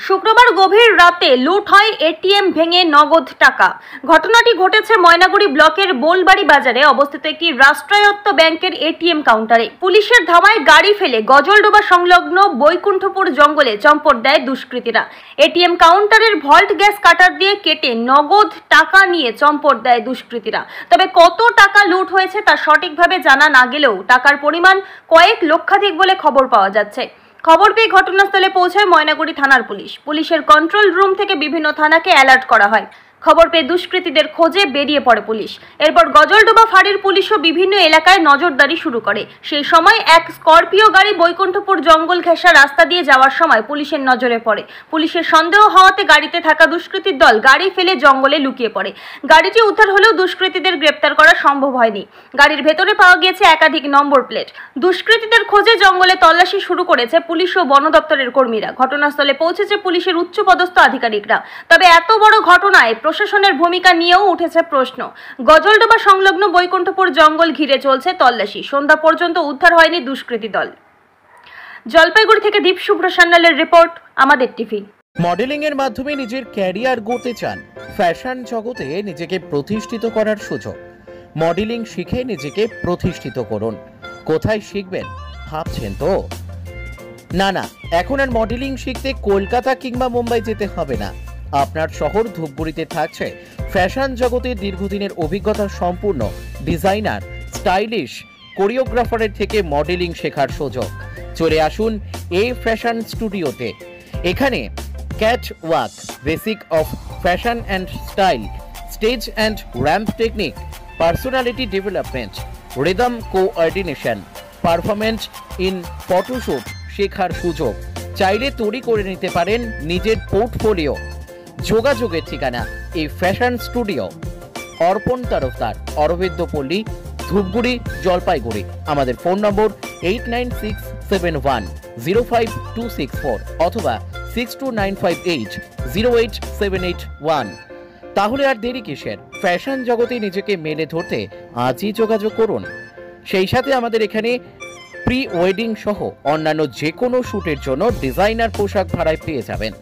শুক্রবার গভীর রাতে লুট হয় এটিএম ভেঙে নগদ টাকা। ঘটনাটি ঘটেছে ময়নাগুড়ি ব্লকের বোলবাড়ি বাজারে অবস্থিত একটি রাষ্ট্রায়ত্ত ব্যাংকের এটিএম কাউন্টারে। পুলিশের ধাওয়ায় গাড়ি ফেলে গজলডোবা সংলগ্ন বৈকুণ্ঠপুর জঙ্গলে চম্পট দেয় দুষ্কৃতীরা। এটিএম কাউন্টারের ভল্ট গ্যাস কাটার দিয়ে কেটে নগদ টাকা নিয়ে চম্পট দেয় দুষ্কৃতীরা। তবে কত টাকা লুট হয়েছে তা সঠিকভাবে জানা না গেলেও টাকার পরিমাণ কয়েক লক্ষাধিক বলে খবর পাওয়া যাচ্ছে। খবর পেয়ে ঘটনাস্থলে পৌঁছায় ময়নাগুড়ি থানার পুলিশ। পুলিশের কন্ট্রোল রুম থেকে বিভিন্ন থানাকে অ্যালার্ট করা হয়। খবর পেয়ে দুষ্কৃতীদের খোঁজে বেরিয়ে পড়ে পুলিশ। এরপর গজলডোবা ফাঁড়ির পুলিশও বিভিন্ন এলাকায় নজরদারি শুরু করে। সেই সময় এক স্করপিও গাড়ি বৈকুণ্ঠপুর জঙ্গল ঘেঁষা রাস্তা দিয়ে যাওয়ার সময় পুলিশের নজরে পড়ে। পুলিশের সন্দেহ হওয়াতে গাড়িতে থাকা দুষ্কৃতীর দল গাড়ি ফেলে জঙ্গলে লুকিয়ে পড়ে। গাড়িটি উদ্ধার হলেও দুষ্কৃতীদের গ্রেপ্তার করা সম্ভব হয়নি। গাড়ির ভেতরে পাওয়া গিয়েছে একাধিক নম্বর প্লেট। দুষ্কৃতীদের খোঁজে জঙ্গলে তল্লাশি শুরু করেছে পুলিশ ও বন দপ্তরের কর্মীরা। ঘটনাস্থলে পৌঁছেছে পুলিশের উচ্চপদস্থ আধিকারিকরা। তবে এত বড় ঘটনায় প্রশাসনের ভূমিকা নিয়েও উঠেছে প্রশ্ন। গজলডোবা সংলগ্ন বৈকুণ্ঠপুর জঙ্গল ঘিরে চলছে তল্লাশি। সন্ধ্যা পর্যন্ত উদ্ধার হয়নি দুষ্কৃতী দল। জলপাইগুড়ি থেকে দীপ শুভ্র সান্যালের রিপোর্ট, আমাদের টিভি। মডেলিং এর মাধ্যমে নিজের ক্যারিয়ার গড়তে চান? ফ্যাশন জগতে নিজেকে প্রতিষ্ঠিত করার সুযোগ। মডেলিং শিখে নিজেকে প্রতিষ্ঠিত করুন। কোথায় শিখবেন ভাবছেন তো? না, এখন আর মডেলিং শিখতে কলকাতা কিংবা মুম্বাই যেতে হবে না। আপনার শহর ধূপগুড়িতে থাকছে ফ্যাশন জগতের দীর্ঘদিনের অভিজ্ঞতা সম্পূর্ণ ডিজাইনার, স্টাইলিশ কোরিওগ্রাফারের থেকে মডেলিং শেখার সুযোগ। চলে আসুন এই ফ্যাশন স্টুডিওতে। এখানে cat walk, basic of fashion and style, stage and ramp technique, personality development, rhythm coordination, performance in photoshoot শেখার সুযোগ। চাইলে তৈরি করে নিতে পারেন নিজের পোর্টফোলিও। যোগাযোগের ঠিকানা এই ফ্যাশন স্টুডিও, অর্পণ তরফদার, অরবিন্দ পল্লী, ধূপগুড়ি, জলপাইগুড়ি। আমাদের ফোন নম্বর 8967105264 অথবা 6295808781। তাহলে আর দেরি কিসের? ফ্যাশন জগতে নিজেকে মেলে ধরতে আজই যোগাযোগ করুন। সেই সাথে আমাদের এখানে প্রি ওয়েডিং সহ অন্যান্য যে কোনো শ্যুটের জন্য ডিজাইনার পোশাক ভাড়ায় পেয়ে যাবেন।